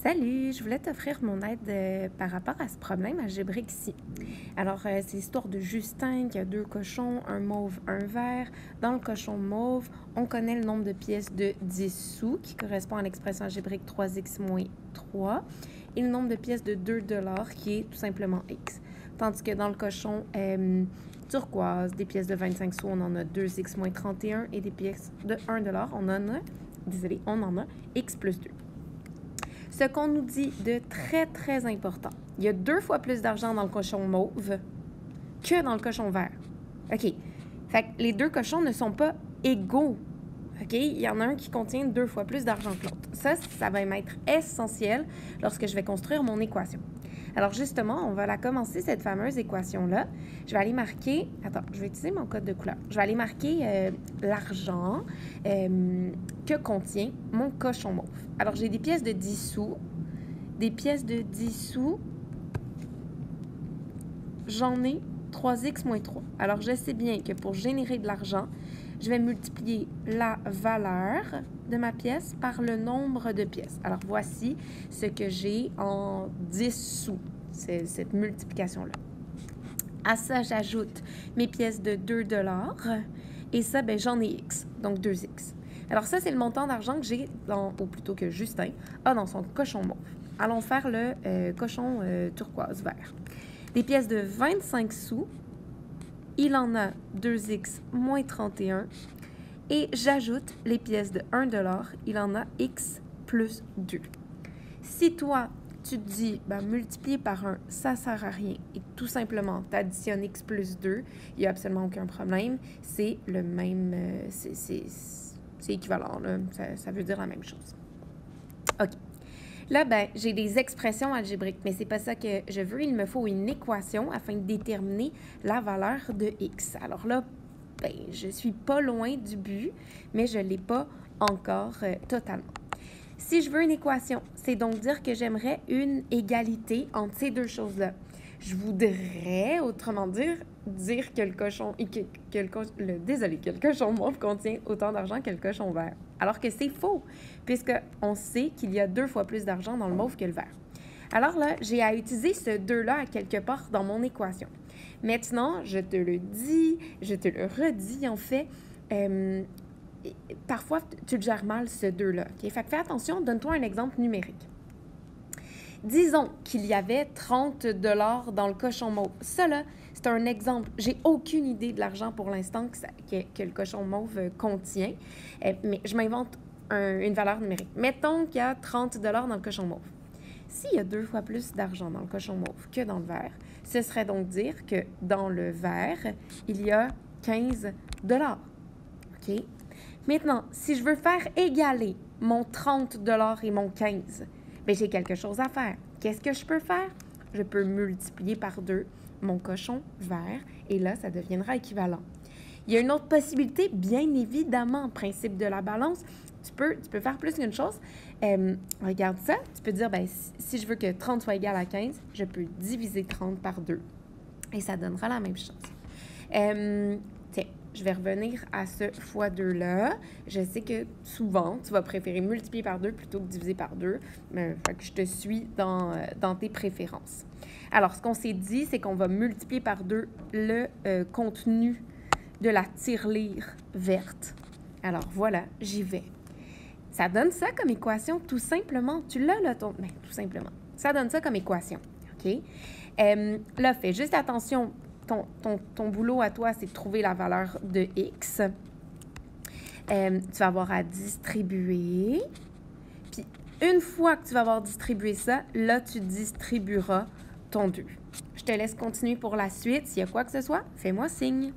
Salut, je voulais t'offrir mon aide par rapport à ce problème algébrique ici. Alors, c'est l'histoire de Justin qui a deux cochons, un mauve, un vert. Dans le cochon mauve, on connaît le nombre de pièces de 10 sous qui correspond à l'expression algébrique 3x moins 3 et le nombre de pièces de 2 qui est tout simplement x. Tandis que dans le cochon turquoise, des pièces de 25 sous, on en a 2x moins 31 et des pièces de 1 on en a x plus 2. Ce qu'on nous dit de très, très important, il y a 2 fois plus d'argent dans le cochon mauve que dans le cochon vert. OK. Fait que les deux cochons ne sont pas égaux. OK? Il y en a un qui contient 2 fois plus d'argent que l'autre. Ça va m'être essentiel lorsque je vais construire mon équation. Alors justement, on va la commencer, cette fameuse équation-là. Je vais aller marquer... Attends, je vais utiliser mon code de couleur. Je vais aller marquer l'argent que contient mon cochon mauve. Alors, j'ai des pièces de 10 sous. Des pièces de 10 sous, j'en ai 3x moins 3. Alors, je sais bien que pour générer de l'argent, je vais multiplier la valeur de ma pièce par le nombre de pièces. Alors, voici ce que j'ai en 10 sous, c'est cette multiplication-là. À ça, j'ajoute mes pièces de 2 et ça, ben, j'en ai x, donc 2x. Alors ça, c'est le montant d'argent que j'ai, ou plutôt que Justin a dans son cochon mauve. Allons faire le cochon turquoise vert. Des pièces de 25 sous, il en a 2x moins 31. Et j'ajoute les pièces de 1 il en a x plus 2. Si toi, tu te dis, ben, multiplier par 1, ça ne sert à rien, et tout simplement, tu additionnes x plus 2, il n'y a absolument aucun problème, c'est le même, c'est équivalent, là. Ça veut dire la même chose. OK. Là, ben, j'ai des expressions algébriques, mais c'est pas ça que je veux. Il me faut une équation afin de déterminer la valeur de x. Alors là, ben, je suis pas loin du but, mais je l'ai pas encore totalement. Si je veux une équation, c'est donc dire que j'aimerais une égalité entre ces deux choses-là. Je voudrais, autrement dire que le cochon que le cochon mauve contient autant d'argent que le cochon vert. Alors que c'est faux, puisqu'on sait qu'il y a 2 fois plus d'argent dans le mauve que le vert. Alors là, j'ai à utiliser ce 2-là à quelque part dans mon équation. Maintenant, je te le dis, je te le redis en fait, parfois tu le gères mal ce 2-là. Okay? Fait que fais attention, donne-toi un exemple numérique. Disons qu'il y avait 30 dans le cochon mauve. Ça, là, c'est un exemple. J'ai aucune idée de l'argent pour l'instant que le cochon mauve contient, mais je m'invente une valeur numérique. Mettons qu'il y a 30 dans le cochon mauve. S'il y a 2 fois plus d'argent dans le cochon mauve que dans le vert, ce serait donc dire que dans le vert, il y a 15 OK? Maintenant, si je veux faire égaler mon 30 et mon 15, bien, j'ai quelque chose à faire. Qu'est-ce que je peux faire? Je peux multiplier par 2 mon cochon vert et là, ça deviendra équivalent. Il y a une autre possibilité, bien évidemment, principe de la balance. Tu peux faire plus qu'une chose. Regarde ça. Tu peux dire, ben, si je veux que 30 soit égal à 15, je peux diviser 30 par 2 et ça donnera la même chose. Tiens, je vais revenir à ce x2-là. Je sais que souvent, tu vas préférer multiplier par 2 plutôt que diviser par 2. Fait que je te suis dans tes préférences. Alors, ce qu'on s'est dit, c'est qu'on va multiplier par 2 le contenu de la tirelire verte. Alors, voilà, j'y vais. Ça donne ça comme équation, tout simplement. Tu l'as, là, tout simplement. Ça donne ça comme équation, OK? Là, fais juste attention. Ton boulot à toi, c'est de trouver la valeur de x. Tu vas avoir à distribuer. Puis, une fois que tu vas avoir distribué ça, là, tu distribueras ton 2. Je te laisse continuer pour la suite. S'il y a quoi que ce soit, fais-moi signe.